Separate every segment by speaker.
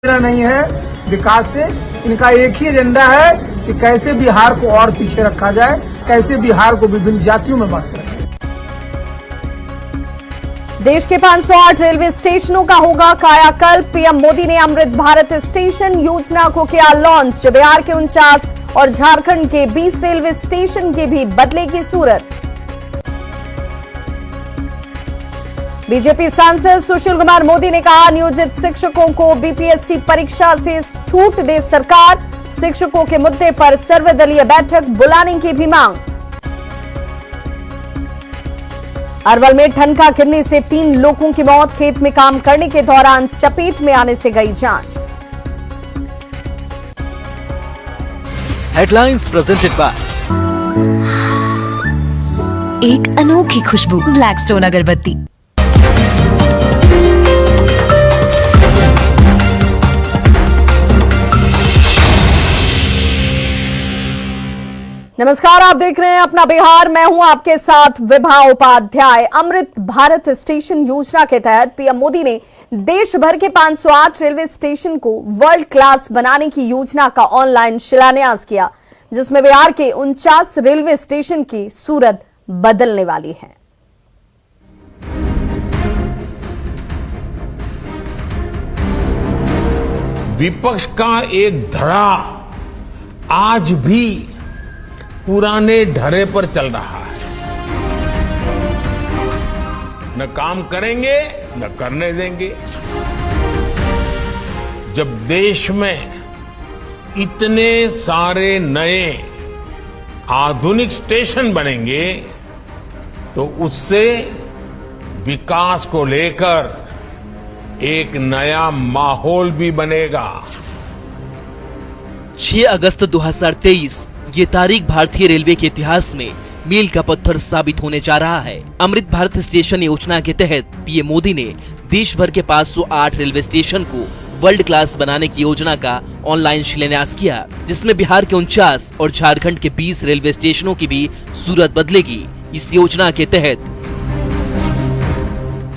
Speaker 1: नहीं है विकास से। इनका एक ही एजेंडा है कि कैसे बिहार को और पीछे रखा जाए, कैसे बिहार को विभिन्न जातियों में बांटा जाए।
Speaker 2: देश के 508 रेलवे स्टेशनों का होगा कायाकल्प। पीएम मोदी ने अमृत भारत स्टेशन योजना को किया लॉन्च। बिहार के 49 और झारखंड के 20 रेलवे स्टेशन की भी बदलेगी सूरत। बीजेपी सांसद सुशील कुमार मोदी ने कहा, नियोजित शिक्षकों को बीपीएससी परीक्षा से छूट दे सरकार। शिक्षकों के मुद्दे पर सर्वदलीय बैठक बुलाने की भी मांग। अरवल में ठनका गिरने से 3 लोगों की मौत। खेत में काम करने के दौरान चपेट में आने से गई जान।
Speaker 3: हेडलाइंस प्रेजेंटेड बाय
Speaker 4: एक अनोखी खुशबू ब्लैकस्टोन अगरबत्ती।
Speaker 2: नमस्कार, आप देख रहे हैं अपना बिहार। मैं हूं आपके साथ विभा उपाध्याय। अमृत भारत स्टेशन योजना के तहत पीएम मोदी ने देश भर के 508 रेलवे स्टेशन को वर्ल्ड क्लास बनाने की योजना का ऑनलाइन शिलान्यास किया, जिसमें बिहार के 49 रेलवे स्टेशन की सूरत बदलने वाली है।
Speaker 5: विपक्ष का एक धड़ा आज भी पुराने ढरे पर चल रहा है। न काम करेंगे न करने देंगे। जब देश में इतने सारे नए आधुनिक स्टेशन बनेंगे तो उससे विकास को लेकर एक नया माहौल भी बनेगा।
Speaker 3: 6 अगस्त 2023 ये तारीख भारतीय रेलवे के इतिहास में मील का पत्थर साबित होने जा रहा है। अमृत भारत स्टेशन योजना के तहत पीएम मोदी ने देश भर के 508 रेलवे स्टेशन को वर्ल्ड क्लास बनाने की योजना का ऑनलाइन शिलान्यास किया, जिसमें बिहार के 49 और झारखंड के 20 रेलवे स्टेशनों की भी सूरत बदलेगी। इस योजना के तहत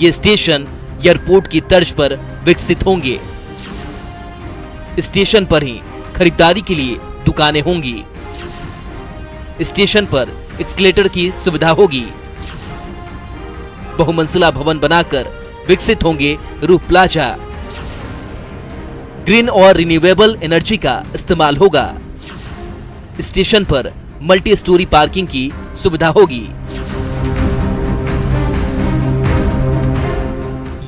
Speaker 3: ये स्टेशन एयरपोर्ट की तर्ज पर विकसित होंगे। स्टेशन पर ही खरीदारी के लिए दुकानें होंगी। स्टेशन पर एस्केलेटर की सुविधा होगी। बहुमंजिला भवन बनाकर विकसित होंगे रूफ प्लाजा। ग्रीन और रिन्यूएबल एनर्जी का इस्तेमाल होगा। स्टेशन पर मल्टी स्टोरी पार्किंग की सुविधा होगी।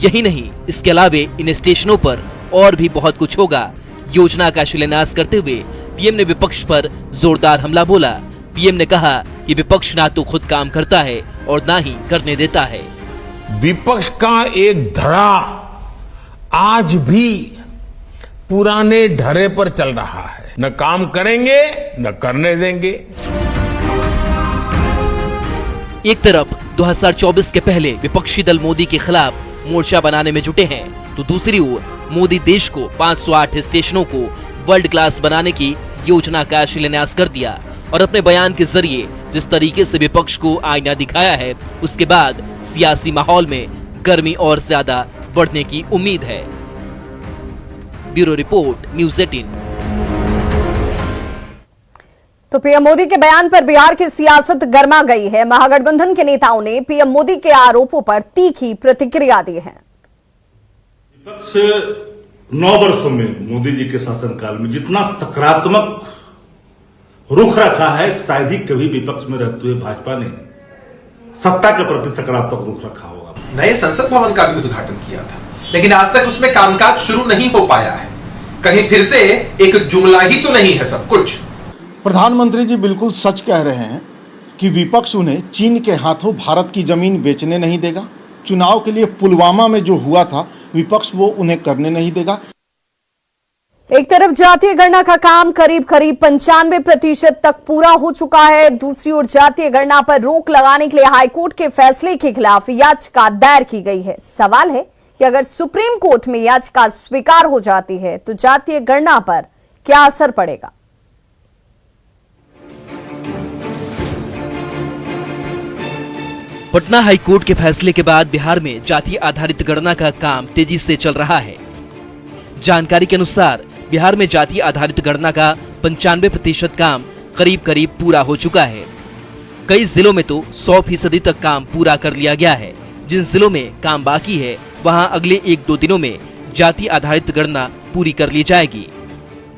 Speaker 3: यही नहीं, इसके अलावे इन स्टेशनों पर और भी बहुत कुछ होगा। योजना का शिलान्यास करते हुए पीएम ने विपक्ष पर जोरदार हमला बोला। पीएम ने कहा कि विपक्ष ना तो खुद काम करता है और ना ही करने देता है।
Speaker 5: विपक्ष का एक धड़ा आज भी पुराने ढरे पर चल रहा है। न काम करेंगे न करने देंगे।
Speaker 3: एक तरफ 2024 के पहले विपक्षी दल मोदी के खिलाफ मोर्चा बनाने में जुटे हैं, तो दूसरी ओर मोदी देश को 508 स्टेशनों को वर्ल्ड क्लास बनाने की योजना का शिलान्यास कर दिया और अपने बयान के जरिए जिस तरीके से विपक्ष को आईना दिखाया है, उसके बाद सियासी माहौल में गर्मी और ज्यादा बढ़ने की उम्मीद है। Bureau report, news 18।
Speaker 2: तो पीएम मोदी के बयान पर बिहार की सियासत गर्मा गई है। महागठबंधन के नेताओं ने पीएम मोदी के आरोपों पर तीखी प्रतिक्रिया दी है।
Speaker 6: विपक्ष 9 वर्षों में मोदी जी के शासनकाल में जितना सकारात्मक रुख रखा है, शायद ही कभी विपक्ष में रहते हुए भाजपा ने सत्ता के प्रति सकारात्मक रुख रखा होगा।
Speaker 7: नए संसद भवन का भी उद्घाटन किया था, लेकिन आज तक उसमें कामकाज शुरू नहीं हो पाया है। कहीं फिर से एक जुमला ही तो नहीं है सब कुछ।
Speaker 8: प्रधानमंत्री जी बिल्कुल सच कह रहे हैं कि विपक्ष उन्हें चीन के हाथों भारत की जमीन बेचने नहीं देगा। चुनाव के लिए पुलवामा में जो हुआ था, विपक्ष वो उन्हें करने नहीं देगा।
Speaker 2: एक तरफ जातीय गणना का काम करीब 95% तक पूरा हो चुका है। दूसरी ओर जातीय गणना पर रोक लगाने के लिए हाईकोर्ट के फैसले के खिलाफ याचिका दायर की गई है। सवाल है कि अगर सुप्रीम कोर्ट में याचिका स्वीकार हो जाती है तो जातीय गणना पर क्या असर पड़ेगा।
Speaker 3: पटना हाईकोर्ट के फैसले के बाद बिहार में जाति आधारित गणना का काम तेजी से चल रहा है। जानकारी के अनुसार बिहार में जाति आधारित गणना का 95% काम करीब करीब पूरा हो चुका है। कई जिलों में तो 100% तक काम पूरा कर लिया गया है। जिन जिलों में काम बाकी है वहां अगले 1-2 दिनों में जाति आधारित गणना पूरी कर ली जाएगी।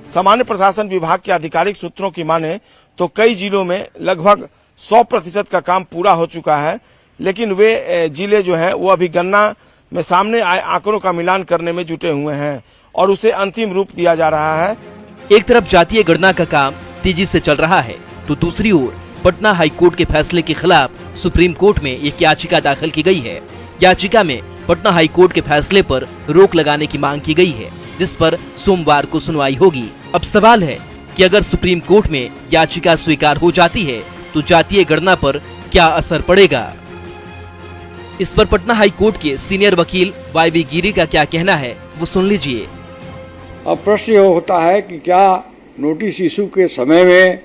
Speaker 9: सामान्य प्रशासन विभाग के आधिकारिक सूत्रों की माने तो कई जिलों में लगभग 100% का काम पूरा हो चुका है, लेकिन वे जिले जो हैं वो अभी गणना में सामने आए आंकड़ों का मिलान करने में जुटे हुए हैं और उसे अंतिम रूप दिया जा रहा है।
Speaker 3: एक तरफ जातीय गणना का काम तेजी से चल रहा है तो दूसरी ओर पटना हाईकोर्ट के फैसले के खिलाफ सुप्रीम कोर्ट में एक याचिका दाखिल की गई है। याचिका में पटना हाईकोर्ट के फैसले पर रोक लगाने की मांग की गई है, जिस पर सोमवार को सुनवाई होगी। अब सवाल है कि अगर सुप्रीम कोर्ट में याचिका स्वीकार हो जाती है तो जातीय गणना पर क्या असर पड़ेगा। इस पर पटना हाईकोर्ट के सीनियर वकील वाईवी गिरी का क्या कहना है वो सुन लीजिए।
Speaker 10: अब प्रश्न यह होता है कि क्या नोटिस इशू के समय में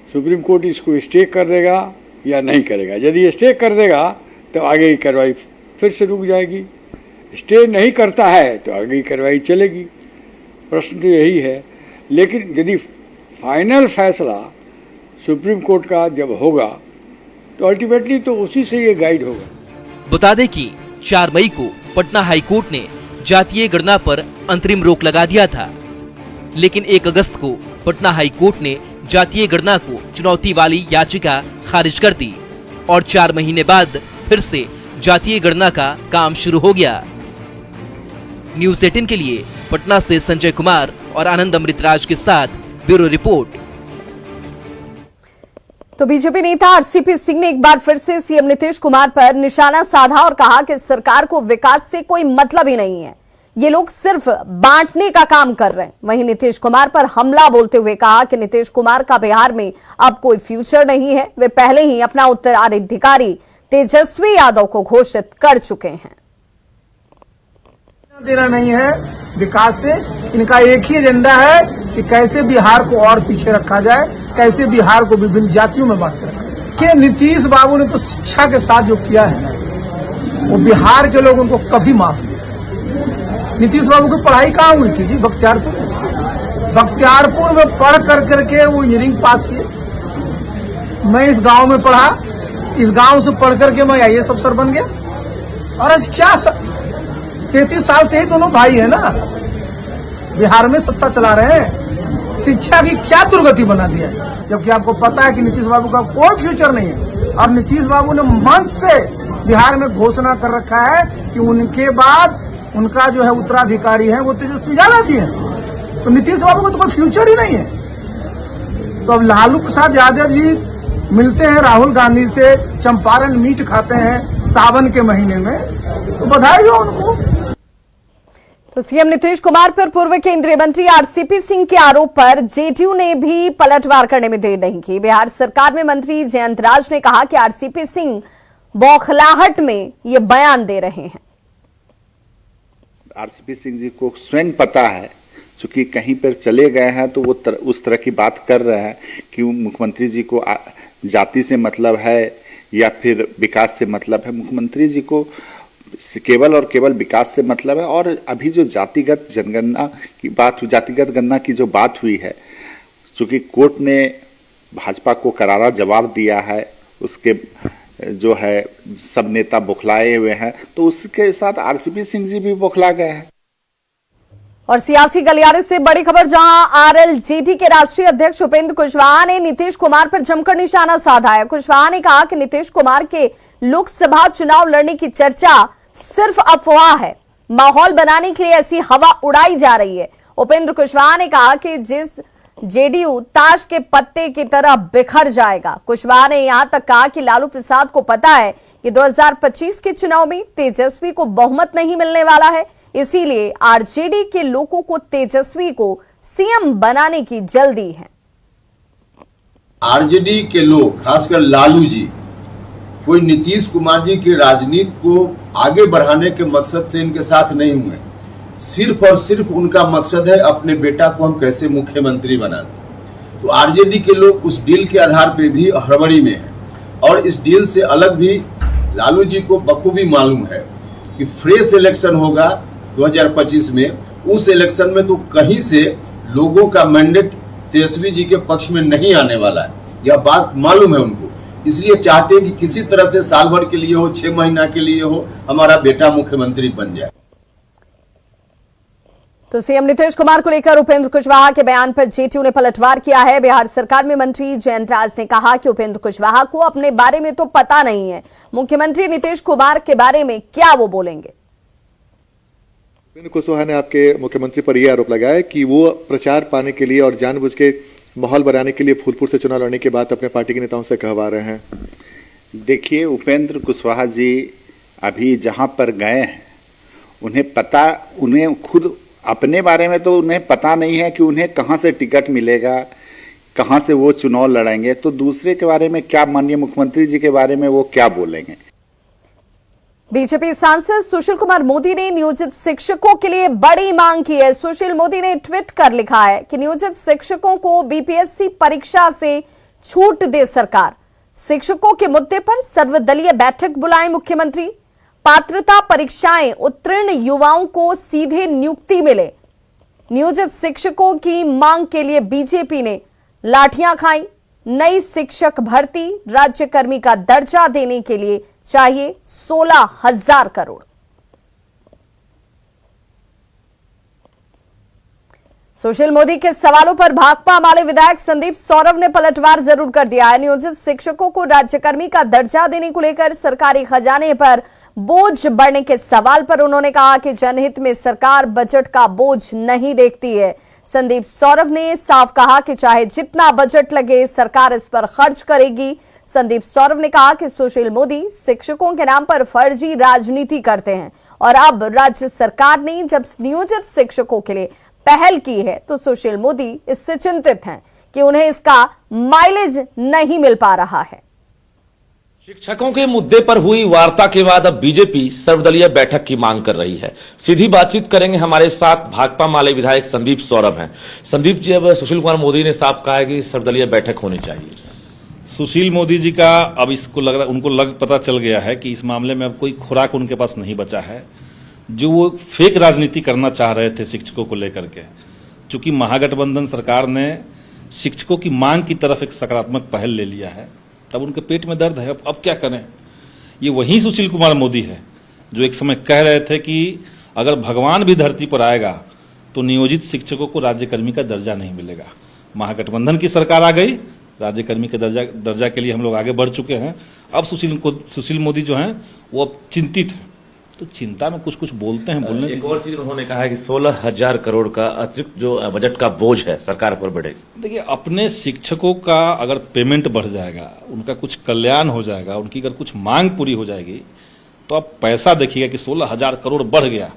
Speaker 10: सुप्रीम कोर्ट इसको स्टे कर देगा या नहीं करेगा। यदि स्टे कर देगा तो आगे की कार्रवाई फिर से रुक जाएगी, स्टे नहीं करता है तो आगे की कार्रवाई चलेगी। प्रश्न तो यही है। लेकिन यदि फाइनल फैसला सुप्रीम कोर्ट का जब होगा तो अल्टीमेटली तो उसी से ये गाइड होगा।
Speaker 3: बता दें कि 4 मई को पटना हाईकोर्ट ने जातीय गणना पर अंतरिम रोक लगा दिया था, लेकिन 1 अगस्त को पटना हाईकोर्ट ने जातीय गणना को चुनौती वाली याचिका खारिज कर दी और 4 महीने बाद फिर से जातीय गणना का काम शुरू हो गया। न्यूज़ 18 के लिए पटना से संजय कुमार और आनंद अमृतराज के साथ ब्यूरो रिपोर्ट।
Speaker 2: तो बीजेपी नेता आरसीपी सिंह ने एक बार फिर से सीएम नीतीश कुमार पर निशाना साधा और कहा कि सरकार को विकास से कोई मतलब ही नहीं है, ये लोग सिर्फ बांटने का काम कर रहे हैं। वहीं नीतीश कुमार पर हमला बोलते हुए कहा कि नीतीश कुमार का बिहार में अब कोई फ्यूचर नहीं है, वे पहले ही अपना उत्तराधिकारी तेजस्वी यादव को घोषित कर चुके हैं।
Speaker 1: देना नहीं है विकास से, इनका एक ही एजेंडा है कि कैसे बिहार को और पीछे रखा जाए, कैसे बिहार को विभिन्न जातियों में बांट रखा जाए। कि नीतीश बाबू ने तो शिक्षा के साथ जो किया है वो बिहार के लोग उनको कभी माफ नहीं। नीतीश बाबू की पढ़ाई कहाँ हुई थी जी? बख्तियारपुर में पढ़ करके वो इंजीनियरिंग पास किए। मैं इस गांव में पढ़ा, इस गांव से पढ़ करके मैं IAS अफसर बन गया और आज क्या 33 साल से ही दोनों भाई है ना बिहार में सत्ता चला रहे हैं। शिक्षा की क्या दुर्गति बना दिया, जबकि आपको पता है कि नीतीश बाबू का कोई फ्यूचर नहीं है। और नीतीश बाबू ने मंच से बिहार में घोषणा कर रखा है कि उनके बाद उनका जो है उत्तराधिकारी है वो तेजस्वी यादव जी है। तो नीतीश बाबू को तो कोई फ्यूचर ही नहीं है। तो अब लालू प्रसाद यादव जी मिलते हैं राहुल गांधी से, चंपारण मीट खाते हैं सावन के महीने में, तो बधाई हो उनको।
Speaker 2: तो सीएम नीतीश कुमार पर पूर्व केंद्रीय मंत्री आरसीपी सिंह के आरोप पर जेडीयू ने भी पलटवार करने में देर नहीं की। बिहार सरकार में मंत्री जयंत राज ने कहा कि आरसीपी सिंह बौखलाहट में ये बयान दे रहे हैं।
Speaker 11: आरसीपी सिंह जी को स्वयं पता है, चूंकि कहीं पर चले गए हैं तो वो उस तरह की बात कर रहे हैं कि मुख्यमंत्री जी को जाति से मतलब है या फिर विकास से मतलब है। मुख्यमंत्री जी को केवल और केवल विकास से मतलब है। और अभी जो जातिगत जनगणना की बात, जातिगत गणना की जो बात हुई है, चूंकि कोर्ट ने भाजपा को करारा जवाब दिया है, उसके जो है सब नेता बौखलाए हुए हैं, तो उसके साथ आरसीपी सिंह जी भी बौखला गए हैं।
Speaker 2: और सियासी गलियारे से बड़ी खबर, जहां आरएलजेडी के राष्ट्रीय अध्यक्ष उपेंद्र कुशवाहा ने नीतीश कुमार पर जमकर निशाना साधा है। कुशवाहा ने कहा कि नीतीश कुमार के लोकसभा चुनाव लड़ने की चर्चा सिर्फ अफवाह है, माहौल बनाने के लिए ऐसी हवा उड़ाई जा रही है। उपेंद्र कुशवाहा ने कहा कि जिस जेडीयू ताश के पत्ते की तरह बिखर जाएगा। कुशवाहा ने यहां तक कहा कि लालू प्रसाद को पता है कि 2025 के चुनाव में तेजस्वी को बहुमत नहीं मिलने वाला है, इसीलिए आरजेडी के लोगों को तेजस्वी को सीएम बनाने की जल्दी है।
Speaker 12: आरजेडी के लोग, खासकर लालू जी, कोई नीतीश कुमार जी की राजनीति को आगे बढ़ाने के मकसद से इनके साथ नहीं हुए। सिर्फ और सिर्फ उनका मकसद है अपने बेटा को हम कैसे मुख्यमंत्री बना दें। तो आरजेडी के लोग उस डील के आधार पे भी हड़बड़ी में हैं। और इस डील से अलग भी लालू जी को बखूबी मालूम है कि फ्रेश इलेक्शन होगा 2025 में, उस इलेक्शन में तो कहीं से लोगों का मैंडेट तेजस्वी जी के पक्ष में नहीं आने वाला है, यह बात मालूम है उनको। इसलिए चाहते हैं कि किसी तरह से साल भर के लिए हो, 6 महीना के लिए हो, हमारा बेटा मुख्यमंत्री बन जाए।
Speaker 2: तो सीएम नीतीश कुमार को लेकर उपेंद्र कुशवाहा के बयान पर जेटीयू ने पलटवार किया है। बिहार सरकार में मंत्री जयंत राज ने कहा कि उपेंद्र कुशवाहा को अपने बारे में तो पता नहीं है, मुख्यमंत्री नीतीश कुमार के बारे में क्या वो बोलेंगे।
Speaker 13: उपेंद्र कुशवाहा ने आपके मुख्यमंत्री पर यह आरोप लगाया कि वो प्रचार पाने के लिए और जानबूझ के माहौल बनाने के लिए फूलपुर से चुनाव लड़ने के बाद अपने पार्टी के नेताओं से कहवा रहे हैं।
Speaker 11: देखिए, उपेंद्र कुशवाहा जी अभी जहां पर गए हैं उन्हें खुद अपने बारे में तो उन्हें पता नहीं है कि उन्हें कहां से टिकट मिलेगा, कहां से वो चुनाव लड़ेंगे, तो दूसरे के बारे में क्या, माननीय मुख्यमंत्री जी के बारे में वो क्या बोलेंगे।
Speaker 2: बीजेपी सांसद सुशील कुमार मोदी ने नियोजित शिक्षकों के लिए बड़ी मांग की है। सुशील मोदी ने ट्वीट कर लिखा है कि नियोजित शिक्षकों को बीपीएससी परीक्षा से छूट दे सरकार, शिक्षकों के मुद्दे पर सर्वदलीय बैठक बुलाए मुख्यमंत्री, पात्रता परीक्षाएं उत्तीर्ण युवाओं को सीधे नियुक्ति मिले। नियोजित शिक्षकों की मांग के लिए बीजेपी ने लाठियां खाई। नई शिक्षक भर्ती, राज्यकर्मी का दर्जा देने के लिए चाहिए 16,000 करोड़। सुशील मोदी के सवालों पर भाकपा माले विधायक संदीप सौरभ ने पलटवार जरूर कर दिया है। नियोजित शिक्षकों को राज्यकर्मी का दर्जा देने को लेकर सरकारी खजाने पर बोझ बढ़ने के सवाल पर उन्होंने कहा कि जनहित में सरकार बजट का बोझ नहीं देखती है। संदीप सौरभ ने साफ कहा कि चाहे जितना बजट लगे सरकार इस पर खर्च करेगी। संदीप सौरभ ने कहा कि सुशील मोदी शिक्षकों के नाम पर फर्जी राजनीति करते हैं और अब राज्य सरकार ने जब नियोजित शिक्षकों के लिए पहल की है तो सुशील मोदी इससे चिंतित हैं कि उन्हें इसका माइलेज नहीं मिल पा रहा है।
Speaker 14: शिक्षकों के मुद्दे पर हुई वार्ता के बाद अब बीजेपी सर्वदलीय बैठक की मांग कर रही है। सीधी बातचीत करेंगे, हमारे साथ भाकपा माले विधायक संदीप सौरभ हैं। संदीप जी, अब सुशील कुमार मोदी ने साफ कहा है कि सर्वदलीय बैठक होनी चाहिए।
Speaker 15: सुशील मोदी जी का अब इसको लग रहा, उनको पता चल गया है कि इस मामले में अब कोई खुराक उनके पास नहीं बचा है। जो वो फेक राजनीति करना चाह रहे थे शिक्षकों को लेकर के, चूंकि महागठबंधन सरकार ने शिक्षकों की मांग की तरफ एक सकारात्मक पहल ले लिया है, तब उनके पेट में दर्द है। अब क्या करें। ये वही सुशील कुमार मोदी है जो एक समय कह रहे थे कि अगर भगवान भी धरती पर आएगा तो नियोजित शिक्षकों को राज्यकर्मी का दर्जा नहीं मिलेगा। महागठबंधन की सरकार आ गई, राज्यकर्मी के दर्जा के लिए हम लोग आगे बढ़ चुके हैं। अब सुशील मोदी जो हैं वो अब चिंतित हैं, तो चिंता में कुछ कुछ बोलते हैं। बोलने
Speaker 14: एक और चीज उन्होंने कहा है कि 16,000 करोड़ का अतिरिक्त जो बजट का बोझ है सरकार पर बढ़ेगा।
Speaker 15: देखिए, अपने शिक्षकों का अगर पेमेंट बढ़ जाएगा, उनका कुछ कल्याण हो जाएगा, उनकी अगर कुछ मांग पूरी हो जाएगी, तो आप पैसा देखिएगा कि 16,000 करोड़ बढ़ गया।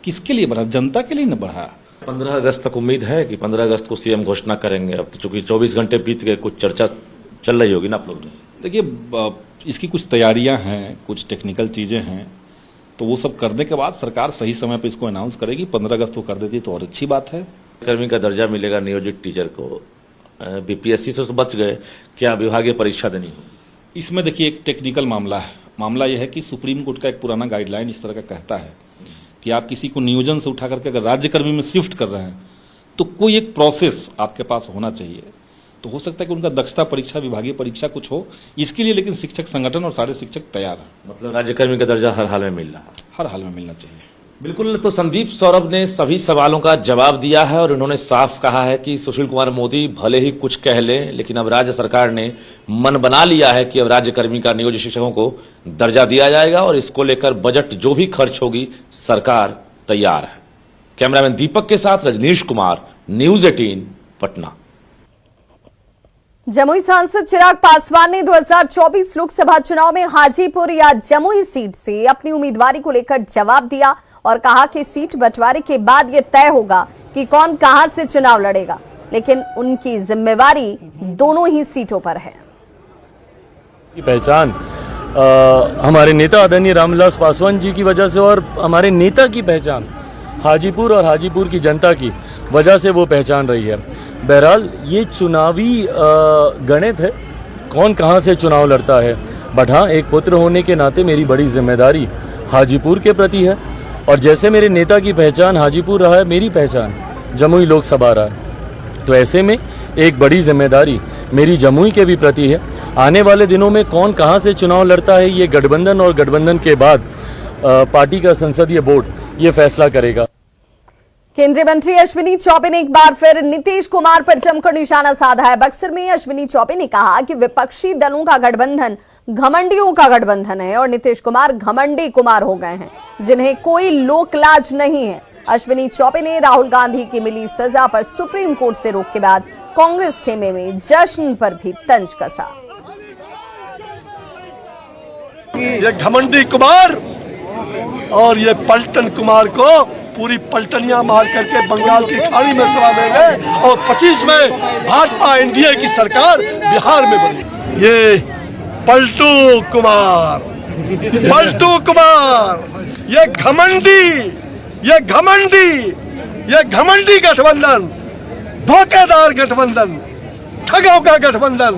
Speaker 15: किसके लिए बढ़ा? जनता के लिए न बढ़ा।
Speaker 14: 15 अगस्त तक उम्मीद है कि 15 अगस्त को सीएम घोषणा करेंगे। अब तो चूंकि 24 घंटे बीत गए, कुछ चर्चा चल रही होगी ना आप लोग।
Speaker 15: देखिए, इसकी कुछ तैयारियां हैं, कुछ टेक्निकल चीजें हैं, तो वो सब करने के बाद सरकार सही समय पे इसको अनाउंस करेगी। 15 अगस्त को कर देती तो और अच्छी बात है।
Speaker 14: कर्मी का दर्जा मिलेगा नियोजित टीचर को। बीपीएससी से बच गए, क्या विभागीय परीक्षा देनी हो?
Speaker 15: इसमें देखिए एक टेक्निकल मामला है। मामला यह है कि सुप्रीम कोर्ट का एक पुराना गाइडलाइन इस तरह का कहता है कि आप किसी को नियोजन से उठा करके अगर राज्यकर्मी में शिफ्ट कर रहे हैं तो कोई एक प्रोसेस आपके पास होना चाहिए। तो हो सकता है कि उनका दक्षता परीक्षा, विभागीय परीक्षा कुछ हो, इसके लिए लेकिन शिक्षक संगठन और सारे शिक्षक तैयार हैं।
Speaker 14: मतलब राज्यकर्मी का दर्जा हर हाल में मिल रहा है।
Speaker 15: हर हाल में मिलना चाहिए।
Speaker 14: बिल्कुल। तो संदीप सौरभ ने सभी सवालों का जवाब दिया है और उन्होंने साफ कहा है कि सुशील कुमार मोदी भले ही कुछ कह लें, लेकिन अब राज्य सरकार ने मन बना लिया है कि अब राज्यकर्मी का नियोजित शिक्षकों को दर्जा दिया जाएगा और इसको लेकर बजट जो भी खर्च होगी सरकार तैयार है। कैमरामैन दीपक के साथ रजनीश कुमार, न्यूज 18 पटना।
Speaker 2: जमुई सांसद चिराग पासवान ने 2024 लोकसभा चुनाव में हाजीपुर या जमुई सीट से अपनी उम्मीदवारी को लेकर जवाब दिया और कहा कि सीट बंटवारे के बाद यह तय होगा कि कौन कहां से चुनाव लड़ेगा, लेकिन उनकी जिम्मेवारी दोनों ही सीटों पर है।
Speaker 16: की पहचान हमारे नेता आदरणीय रामविलास पासवान जी की वजह से और हमारे नेता की पहचान हाजीपुर और हाजीपुर की जनता की वजह से वो पहचान रही है। बहरहाल ये चुनावी गणित है, कौन कहां से चुनाव लड़ता है। बट हाँ, एक पुत्र होने के नाते मेरी बड़ी जिम्मेदारी हाजीपुर के प्रति है और जैसे मेरे नेता की पहचान हाजीपुर रहा है, मेरी पहचान जमुई लोकसभा रहा है, तो ऐसे में एक बड़ी जिम्मेदारी मेरी जमुई के भी प्रति है। आने वाले दिनों में कौन कहां से चुनाव लड़ता है, ये गठबंधन और गठबंधन के बाद पार्टी का संसदीय बोर्ड ये फैसला करेगा।
Speaker 2: केंद्रीय मंत्री अश्विनी चौबे ने एक बार फिर नीतीश कुमार पर जमकर निशाना साधा है। बक्सर में अश्विनी चौबे ने कहा कि विपक्षी दलों का गठबंधन घमंडियों का गठबंधन है और नीतीश कुमार घमंडी कुमार हो गए हैं, जिन्हें कोई लोक लाज नहीं है। अश्विनी चौबे ने राहुल गांधी की मिली सजा पर सुप्रीम कोर्ट से रोक के बाद कांग्रेस खेमे में जश्न पर भी तंज कसा।
Speaker 17: ये घमंडी कुमार और ये पलटन कुमार को पूरी पलटनियां मार करके बंगाल की खाड़ी में चला देंगे और 25 में भाजपा एनडीए की सरकार बिहार में बनी। ये पलटू कुमार, ये घमंडी गठबंधन, धोखेदार गठबंधन, ठगों का गठबंधन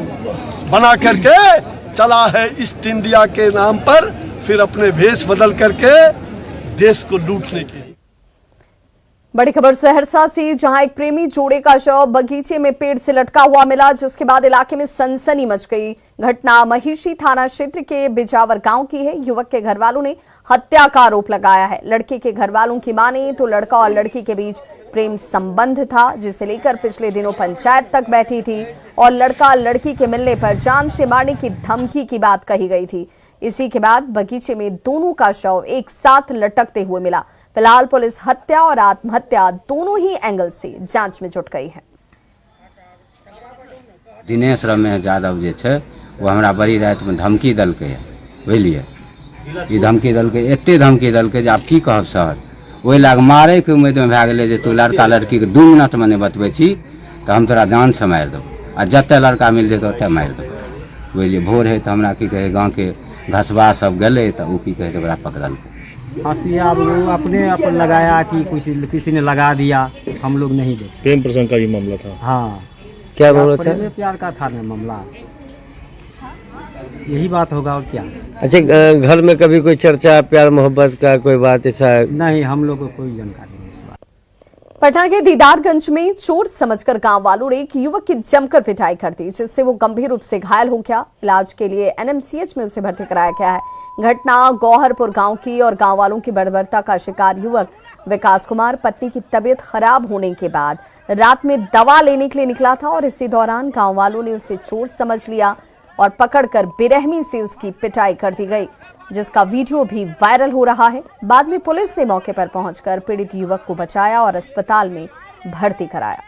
Speaker 17: बना करके चला है ईस्ट इंडिया के नाम पर, फिर अपने भेष बदल करके देश को लूटने की।
Speaker 2: बड़ी खबर सहरसा से, जहां एक प्रेमी जोड़े का शव बगीचे में पेड़ से लटका हुआ मिला, जिसके बाद इलाके में सनसनी मच गई। घटना महिषी थाना क्षेत्र के बिजावर गांव की है। युवक के घरवालों ने हत्या का आरोप लगाया है। लड़के के घरवालों की माने तो लड़का और लड़की के बीच प्रेम संबंध था, जिसे लेकर पिछले दिनों पंचायत तक बैठी थी और लड़का लड़की के मिलने पर जान से मारने की धमकी की बात कही गई थी। इसी के बाद बगीचे में दोनों का शव एक साथ लटकते हुए मिला। फिलहाल पुलिस हत्या और आत्महत्या दोनों ही एंगल से जांच में जुट गई है।
Speaker 18: दिनेश रमेश यादव जे छै वो हमरा बड़ी रात में धमकी दलकै है, बुझलिए। ई धमकी दलकै, एते धमकी दलकै जे आब की कहब सर, ओहि लाग मारे के उम्मीद में भए गेलै जे तू लड़का लड़की के 2 मिनट में नहीं बतबै छी तो हम तोरा जान से मारि देबो, आ जते लड़का मिल जेतै ओते मारि देबो, बुझलिए। भोर है तो हमरा की कहे गाँव के घसबा सब गले तो वो की कहे ओकरा पकड़लकै।
Speaker 19: हंसिया अपने अपन लगाया कि किसी ने लगा दिया, हम लोग नहीं देखे।
Speaker 15: प्रेम प्रसंग का ये मामला था।
Speaker 19: हाँ,
Speaker 15: क्या मामला था?
Speaker 19: प्यार का था ना मामला, यही बात होगा और क्या।
Speaker 20: अच्छा, घर में कभी कोई चर्चा प्यार मोहब्बत का कोई बात ऐसा?
Speaker 19: नहीं, हम लोग को कोई जानकारी नहीं।
Speaker 2: पटना के दीदारगंज में चोट समझकर गांव वालों ने एक युवक की जमकर पिटाई कर दी, जिससे वो गंभीर रूप से घायल हो गया। इलाज के लिए एनएमसीएच में उसे भर्ती कराया गया है। घटना गौहरपुर गांव की और गांव वालों की बर्बरता का शिकार युवक विकास कुमार पत्नी की तबीयत खराब होने के बाद रात में दवा लेने के लिए निकला था और इसी दौरान गाँव वालों ने उसे चोर समझ लिया और पकड़कर बेरहमी से उसकी पिटाई कर दी गई, जिसका वीडियो भी वायरल हो रहा है। बाद में पुलिस ने मौके पर पहुंचकर पीड़ित युवक को बचाया और अस्पताल में भर्ती कराया।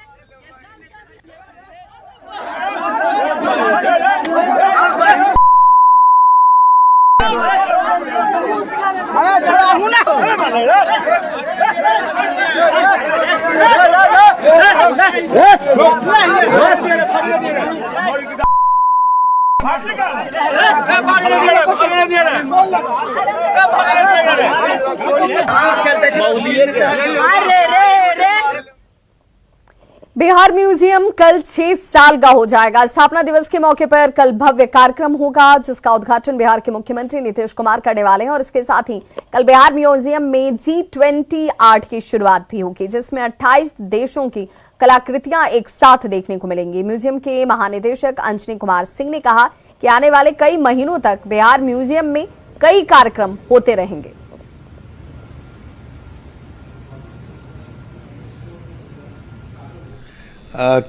Speaker 2: बिहार म्यूजियम कल 6 साल का हो जाएगा। स्थापना दिवस के मौके पर कल भव्य कार्यक्रम होगा, जिसका उद्घाटन बिहार के मुख्यमंत्री नीतीश कुमार करने वाले हैं और इसके साथ ही कल बिहार म्यूजियम में G20 आर्ट की शुरुआत भी होगी, जिसमें 28 देशों की कलाकृतियां एक साथ देखने को मिलेंगी। म्यूजियम के महानिदेशक अंजनी कुमार सिंह ने कहा कि आने वाले कई महीनों तक बिहार म्यूजियम में कई कार्यक्रम होते रहेंगे।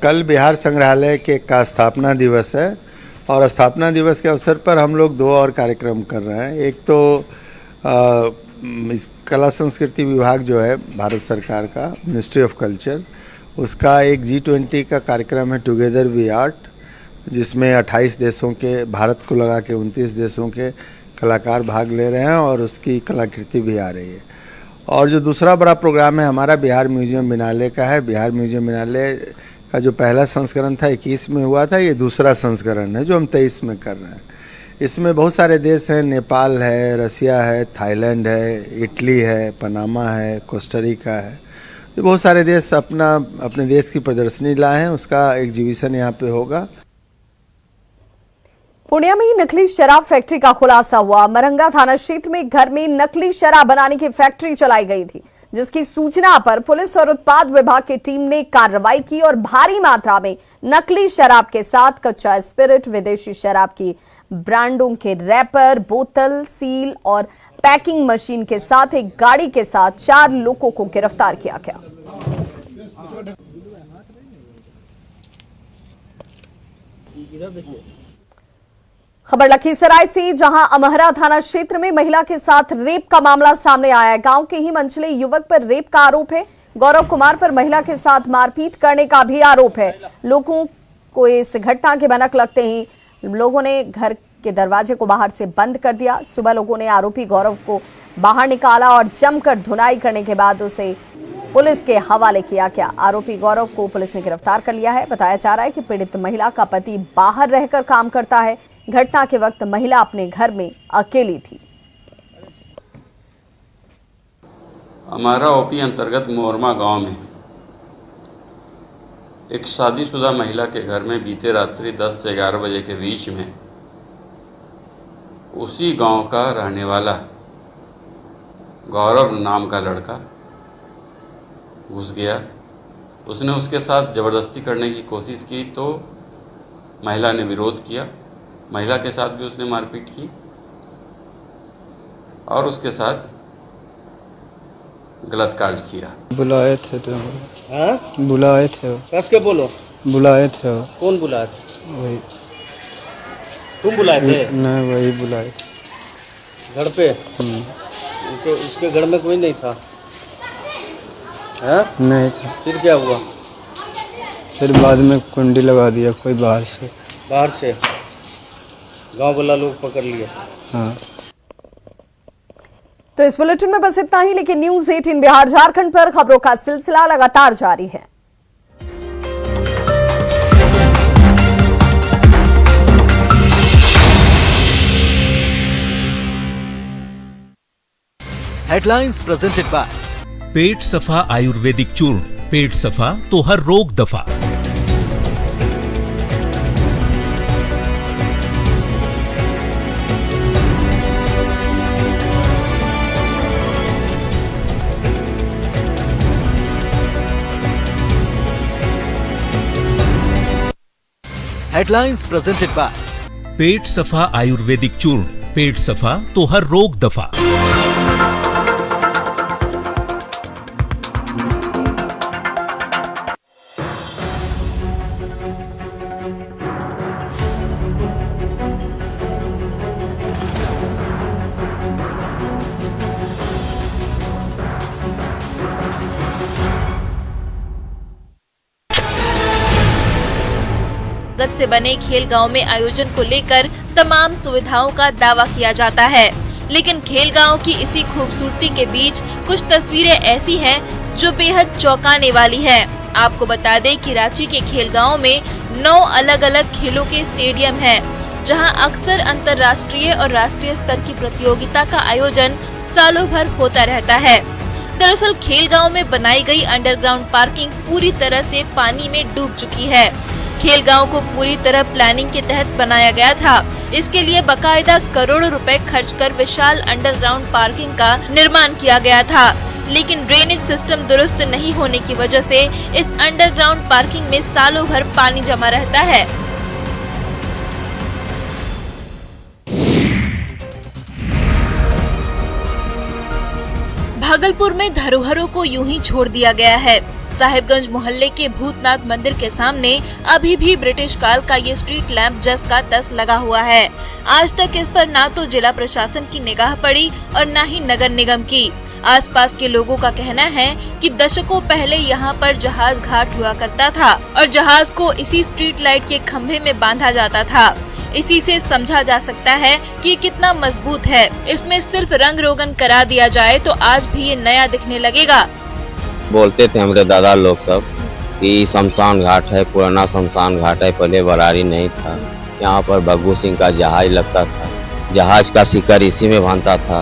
Speaker 21: कल बिहार संग्रहालय का स्थापना दिवस है और स्थापना दिवस के अवसर पर हम लोग 2 और कार्यक्रम कर रहे हैं। एक तो इस कला संस्कृति विभाग जो है भारत सरकार का, मिनिस्ट्री ऑफ कल्चर, उसका एक G20 का कार्यक्रम है टुगेदर वी आर्ट, जिसमें 28 देशों के, भारत को लगा के 29 देशों के कलाकार भाग ले रहे हैं और उसकी कलाकृति भी आ रही है। और जो दूसरा बड़ा प्रोग्राम है हमारा बिहार म्यूजियम बिनाले का है। बिहार म्यूजियम बिनाले का जो पहला संस्करण था 21 में हुआ था, ये दूसरा संस्करण है जो हम 23 में कर रहे हैं। इसमें बहुत सारे देश हैं, नेपाल है, रसिया है, थाईलैंड है, इटली है, पनामा है, कोस्टारिका है। तो बहुत सारे देश अपने देश की प्रदर्शनी लाए हैं, उसका एग्जीबिशन यहाँ पे होगा।
Speaker 2: पूर्णिया में नकली शराब फैक्ट्री का खुलासा हुआ। मरंगा थाना क्षेत्र में घर में नकली शराब बनाने की फैक्ट्री चलाई गई थी, जिसकी सूचना पर पुलिस और उत्पाद विभाग की टीम ने कार्रवाई की और भारी मात्रा में नकली शराब के साथ कच्चा स्पिरिट, विदेशी शराब की ब्रांडों के रैपर, बोतल, सील और पैकिंग मशीन के साथ एक गाड़ी के साथ 4 लोगों को गिरफ्तार किया गया। खबर लखीसराय से, जहां अमहरा थाना क्षेत्र में महिला के साथ रेप का मामला सामने आया है। गांव के ही मंचले युवक पर रेप का आरोप है। गौरव कुमार पर महिला के साथ मारपीट करने का भी आरोप है। लोगों को इस घटना के भनक लगते ही लोगों ने घर के दरवाजे को बाहर से बंद कर दिया। सुबह लोगों ने आरोपी गौरव को बाहर निकाला और जमकर धुनाई करने के बाद उसे पुलिस के हवाले किया गया। आरोपी गौरव को पुलिस ने गिरफ्तार कर लिया है। बताया जा रहा है कि पीड़ित महिला का पति बाहर रहकर काम करता है। घटना के वक्त महिला अपने घर में अकेली थी।
Speaker 4: हमारा ओपी अंतर्गत मोरमा गांव में एक शादीशुदा महिला के घर में बीते रात्रि 10 से 11 बजे के बीच में उसी गांव का रहने वाला गौरव नाम का लड़का घुस गया। उसने उसके साथ ज़बरदस्ती करने की कोशिश की तो महिला ने विरोध किया। महिला के साथ भी उसने मारपीट की और उसके साथ गलत कार्य किया।
Speaker 22: बुलाए थे तो बुलाए थे।
Speaker 23: कस के बोलो।
Speaker 22: बुलाए थे।
Speaker 23: कौन बुलाए थे?
Speaker 22: वही।
Speaker 23: तुम बुलाए थे?
Speaker 22: नहीं, वही बुलाए थे।
Speaker 23: घर पे? उसके घर में कोई नहीं था?
Speaker 22: नहीं था।
Speaker 23: फिर क्या हुआ?
Speaker 22: फिर बाद में कुंडी लगा दिया कोई बाहर से।
Speaker 23: बाहर से गांव वाला लोग पकड़ लिए?
Speaker 22: हाँ।
Speaker 2: तो इस बुलेटिन में बस इतना ही, लेकिन न्यूज़ 18 बिहार झारखंड पर खबरों का सिलसिला लगातार जारी है।
Speaker 24: हेडलाइंस प्रेजेंटेड बाय पेट सफा आयुर्वेदिक चूर्ण। पेट सफा तो हर रोग दफा। हेडलाइंस प्रेजेंटेड बाय पेट सफा आयुर्वेदिक चूर्ण। पेट सफा तो हर रोग दफा।
Speaker 25: से बने खेल गांव में आयोजन को लेकर तमाम सुविधाओं का दावा किया जाता है, लेकिन खेल गांव की इसी खूबसूरती के बीच कुछ तस्वीरें ऐसी हैं जो बेहद चौंकाने वाली हैं। आपको बता दें कि रांची के खेल गांव में 9 अलग अलग खेलों के स्टेडियम हैं, जहां अक्सर अंतर्राष्ट्रीय और राष्ट्रीय स्तर की प्रतियोगिता का आयोजन सालों भर होता रहता है। दरअसल खेल गांव में बनाई गई अंडरग्राउंड पार्किंग पूरी तरह से पानी में डूब चुकी है। खेल गांव को पूरी तरह प्लानिंग के तहत बनाया गया था। इसके लिए बकायदा करोड़ों रुपए खर्च कर विशाल अंडरग्राउंड पार्किंग का निर्माण किया गया था, लेकिन ड्रेनेज सिस्टम दुरुस्त नहीं होने की वजह से इस अंडरग्राउंड पार्किंग में सालों भर पानी जमा रहता है। भागलपुर में धरोहरों को यूं ही छोड़ दिया गया है। साहिबगंज मोहल्ले के भूतनाथ मंदिर के सामने अभी भी ब्रिटिश काल का ये स्ट्रीट लैंप जस का तस लगा हुआ है। आज तक इस पर ना तो जिला प्रशासन की निगाह पड़ी और न ही नगर निगम की। आसपास के लोगों का कहना है कि दशकों पहले यहाँ पर जहाज घाट हुआ करता था और जहाज को इसी स्ट्रीट लाइट के खंभे में बांधा जाता था। इसी से समझा जा सकता है कि ये कितना मजबूत है। इसमें सिर्फ रंग रोगन करा दिया जाए तो आज भी ये नया दिखने लगेगा।
Speaker 26: बोलते थे हमारे दादा लोग सब कि शमशान घाट है, पुराना शमशान घाट है, पहले बरारी नहीं था। यहाँ पर भगू सिंह का जहाज लगता था, जहाज का शिकर इसी में बांधता था।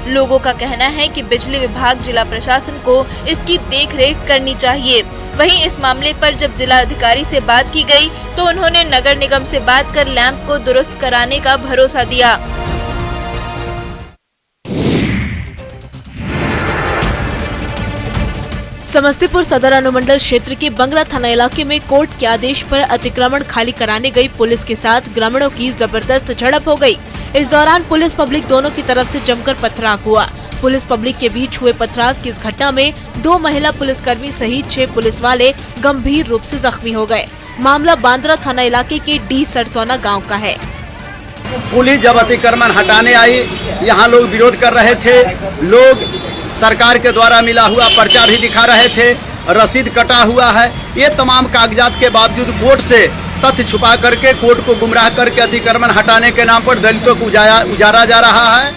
Speaker 25: लोगों का कहना है कि बिजली विभाग जिला प्रशासन को इसकी देखरेख करनी चाहिए। वहीं इस मामले पर जब जिला अधिकारी से बात की गई तो उन्होंने नगर निगम से बात कर लैंप को दुरुस्त कराने का भरोसा दिया। समस्तीपुर सदर अनुमंडल क्षेत्र के बंगला थाना इलाके में कोर्ट के आदेश पर अतिक्रमण खाली कराने गई पुलिस के साथ ग्रामीणों की जबरदस्त झड़प हो गई। इस दौरान पुलिस पब्लिक दोनों की तरफ से जमकर पथराव हुआ। पुलिस पब्लिक के बीच हुए पथराव की इस घटना में 2 महिला पुलिसकर्मी सहित 6 पुलिस वाले गंभीर रूप से जख्मी हो गए। मामला बांद्रा थाना इलाके के डी सरसोना गाँव का है।
Speaker 5: पुलिस जब अतिक्रमण हटाने आई, यहाँ लोग विरोध कर रहे थे। लोग सरकार के द्वारा मिला हुआ पर्चा भी दिखा रहे थे, रसीद कटा हुआ है। ये तमाम कागजात के बावजूद कोर्ट से तथ्य छुपा करके, कोर्ट को गुमराह करके अतिक्रमण हटाने के नाम पर दलितों को उजारा जा रहा है।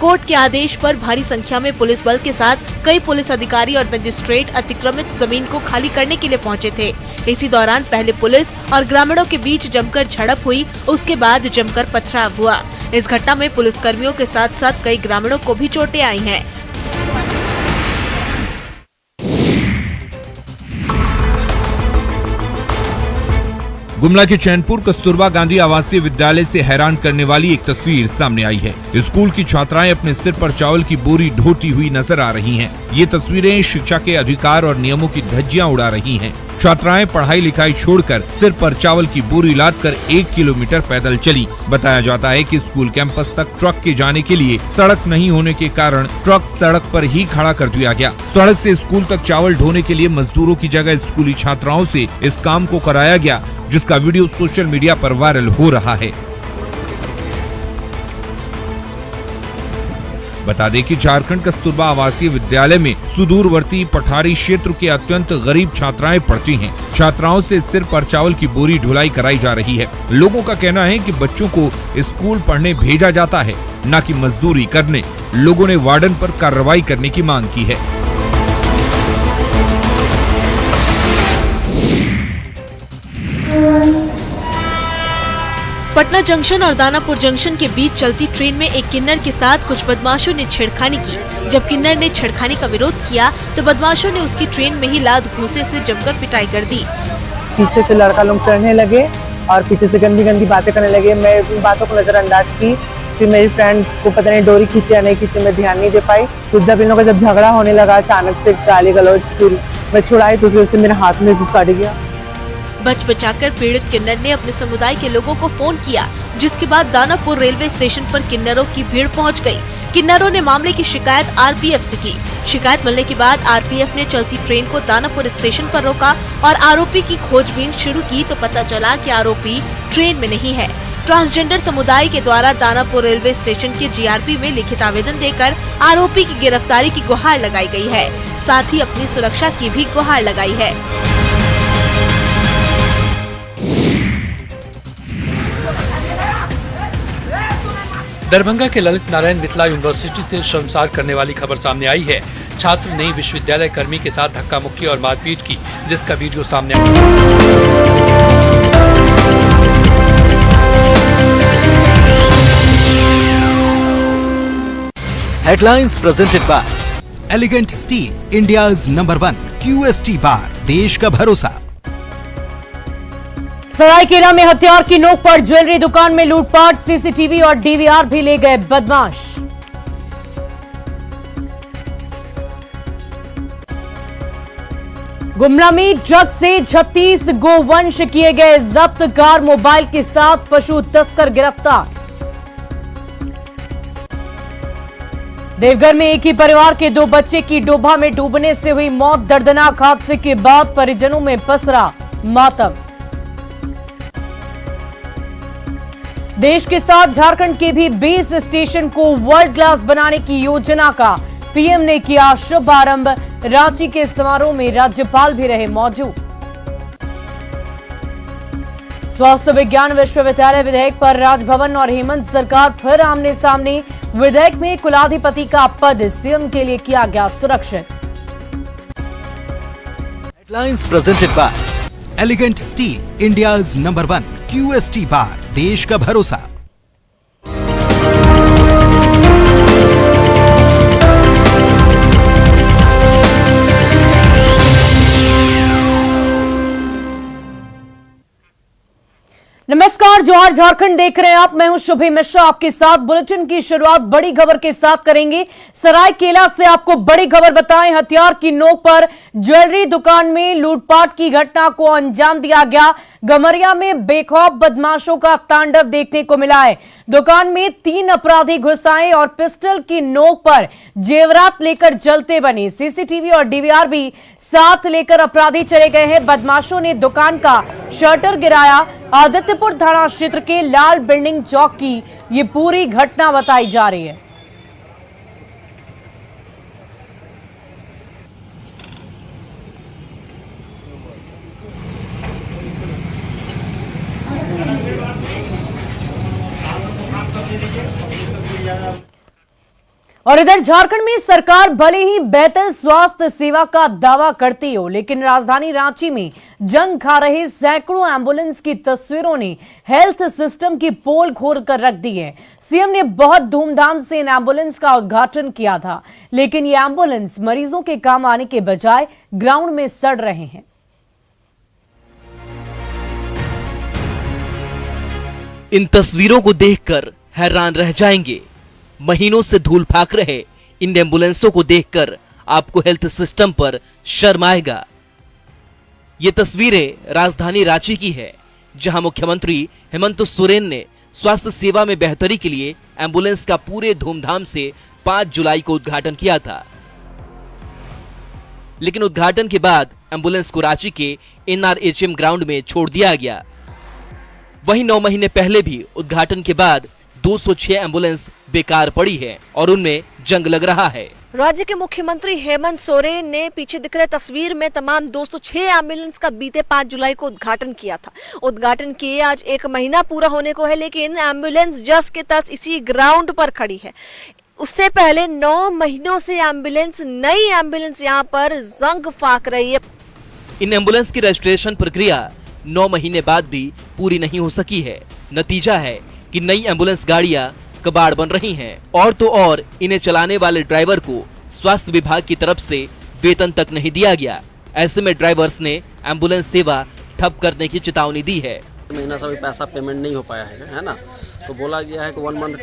Speaker 25: कोर्ट के आदेश पर भारी संख्या में पुलिस बल के साथ कई पुलिस अधिकारी और मजिस्ट्रेट अतिक्रमित जमीन को खाली करने के लिए पहुंचे थे। इसी दौरान पहले पुलिस और ग्रामीणों के बीच जमकर झड़प हुई, उसके बाद जमकर पथराव हुआ। इस घटना में पुलिसकर्मियों के साथ साथ कई ग्रामीणों को भी चोटें आई हैं।
Speaker 24: गुमला के चैनपुर कस्तूरबा गांधी आवासीय विद्यालय से हैरान करने वाली एक तस्वीर सामने आई है। स्कूल की छात्राएं अपने सिर पर चावल की बोरी ढोती हुई नजर आ रही हैं। ये तस्वीरें शिक्षा के अधिकार और नियमों की धज्जियां उड़ा रही हैं। छात्राएं पढ़ाई लिखाई छोड़कर सिर पर चावल की बोरी लादकर 1 किलोमीटर पैदल चली। बताया जाता है कि स्कूल कैंपस तक ट्रक के जाने के लिए सड़क नहीं होने के कारण ट्रक सड़क पर ही खड़ा कर दिया गया। सड़क से स्कूल तक चावल ढोने के लिए मजदूरों की जगह स्कूली छात्राओं से इस काम को कराया गया, जिसका वीडियो सोशल मीडिया पर वायरल हो रहा है। बता दें कि झारखंड कस्तूरबा आवासीय विद्यालय में सुदूरवर्ती पठारी क्षेत्र के अत्यंत गरीब छात्राएं पढ़ती हैं। छात्राओं से सिर पर चावल की बोरी ढुलाई कराई जा रही है। लोगों का कहना है कि बच्चों को स्कूल पढ़ने भेजा जाता है, न कि मजदूरी करने। लोगों ने वार्डन पर कार्रवाई करने की मांग की है।
Speaker 25: पटना जंक्शन और दानापुर जंक्शन के बीच चलती ट्रेन में एक किन्नर के साथ कुछ बदमाशों ने छेड़खानी की। जब किन्नर ने छेड़खानी का विरोध किया तो बदमाशों ने उसकी ट्रेन में ही लात घूंसे से जमकर पिटाई कर दी।
Speaker 6: पीछे से लड़का लोग चढ़ने लगे और पीछे से गंदी गंदी बातें करने लगे। मैं उन बातों को नजरअंदाज की। फिर मेरी फ्रेंड को पता नहीं डोरी खींची या नहीं खींची, मैं ध्यान नहीं दे पाई। तो जब इन लोगों का जब झगड़ा होने लगा अचानक से गाली गलौज, फिर मैं छुड़ाई तो फिर मेरे हाथ में कट गया।
Speaker 25: बच बचाकर पीड़ित किन्नर ने अपने समुदाय के लोगों को फोन किया, जिसके बाद दानापुर रेलवे स्टेशन पर किन्नरों की भीड़ पहुंच गई। किन्नरों ने मामले की शिकायत आरपीएफ से की। शिकायत मिलने के बाद आरपीएफ ने चलती ट्रेन को दानापुर स्टेशन पर रोका और आरोपी की खोजबीन शुरू की तो पता चला कि आरोपी ट्रेन में नहीं है। ट्रांसजेंडर समुदाय के द्वारा दानापुर रेलवे स्टेशन के जीआरपी में लिखित आवेदन देकर आरोपी की गिरफ्तारी की गुहार लगाई गई है। साथ ही अपनी सुरक्षा की भी गुहार लगाई है।
Speaker 7: दरभंगा के ललित नारायण मिथिला यूनिवर्सिटी से शर्मसार करने वाली खबर सामने आई है। छात्र ने विश्वविद्यालय कर्मी के साथ धक्का मुक्की और मारपीट की, जिसका वीडियो सामने आया।
Speaker 24: Headlines presented by elegant steel, India's number 1 QST बार, देश का भरोसा।
Speaker 8: सरायकेला में हथियार की नोक पर ज्वेलरी दुकान में लूटपाट, सीसीटीवी और डीवीआर भी ले गए बदमाश। गुमला में ड्रग्स से 36 गोवंश किए गए जब्त, कार मोबाइल के साथ पशु तस्कर गिरफ्तार। देवघर में एक ही परिवार के 2 बच्चे की डोभा में डूबने से हुई मौत, दर्दनाक हादसे के बाद परिजनों में पसरा मातम। देश के साथ झारखंड के भी बेस स्टेशन को वर्ल्ड क्लास बनाने की योजना का पीएम ने किया शुभारंभ। रांची के समारोह में राज्यपाल भी रहे मौजूद। स्वास्थ्य विज्ञान विश्वविद्यालय विधेयक पर राजभवन और हेमंत सरकार फिर आमने सामने। विधेयक में कुलाधिपति का पद सीएम के लिए किया गया सुरक्षित।
Speaker 24: Headlines presented by elegant steel, India's number 1 QST बार, देश का भरोसा।
Speaker 8: नमस्कार, जौहर झारखंड देख रहे हैं आप। मैं हूं शुभी मिश्रा, आपके साथ बुलेटिन की शुरुआत बड़ी खबर के साथ करेंगे। सरायकेला से आपको बड़ी खबर बताएं। हथियार की नोक पर ज्वेलरी दुकान में लूटपाट की घटना को अंजाम दिया गया। गमरिया में बेखौफ बदमाशों का तांडव देखने को मिला है। दुकान में 3 अपराधी घुस आए और पिस्टल की नोक पर जेवरात लेकर जलते बने। सीसीटीवी और डीवीआर भी साथ लेकर अपराधी चले गए हैं। बदमाशों ने दुकान का शटर गिराया। आदित्यपुर थाना क्षेत्र के लाल बिल्डिंग चौक की ये पूरी घटना बताई जा रही है। और इधर झारखंड में सरकार भले ही बेहतर स्वास्थ्य सेवा का दावा करती हो, लेकिन राजधानी रांची में जंग खा रहे सैकड़ों एम्बुलेंस की तस्वीरों ने हेल्थ सिस्टम की पोल खोल कर रख दी है। सीएम ने बहुत धूमधाम से इन एम्बुलेंस का उद्घाटन किया था, लेकिन ये एम्बुलेंस मरीजों के काम आने के बजाय ग्राउंड में सड़ रहे हैं।
Speaker 1: इन तस्वीरों को देखकर हैरान रह जाएंगे। महीनों से धूल फाक रहे इन एम्बुलेंसों को देखकर आपको हेल्थ सिस्टम पर शर्म आएगा। ये तस्वीरें राजधानी रांची की है, जहां मुख्यमंत्री हेमंत सोरेन ने स्वास्थ्य सेवा में बेहतरी के लिए एम्बुलेंस का पूरे धूमधाम से 5 जुलाई को उद्घाटन किया था। लेकिन उद्घाटन के बाद एम्बुलेंस को रांची के NRHM ग्राउंड में छोड़ दिया गया। वहीं 9 महीने पहले भी उद्घाटन के बाद 206 एम्बुलेंस बेकार पड़ी है और उनमें जंग लग रहा है।
Speaker 3: राज्य के मुख्यमंत्री हेमंत सोरेन ने पीछे दिख रहे तस्वीर में तमाम 206 एम्बुलेंस का बीते 5 जुलाई को उद्घाटन किया था। उद्घाटन किए आज 1 महीना पूरा होने को है, लेकिन एम्बुलेंस जस के तस इसी ग्राउंड पर खड़ी है। उससे पहले 9 महीनों से एम्बुलेंस नई एम्बुलेंस यहाँ पर जंग फाक रही है।
Speaker 1: इन एम्बुलेंस की रजिस्ट्रेशन प्रक्रिया 9 महीने बाद भी पूरी नहीं हो सकी है। नतीजा है कि नई एम्बुलेंस गाड़ियां कबाड़ बन रही हैं और तो और इन्हें चलाने वाले ड्राइवर को स्वास्थ्य विभाग की तरफ से वेतन तक नहीं दिया गया। ऐसे में ड्राइवर्स ने एम्बुलेंस सेवा ठप करने की चेतावनी दी है।
Speaker 9: महीना से पैसा पेमेंट नहीं हो पाया है ना, तो बोला गया है कि 1 मंथ का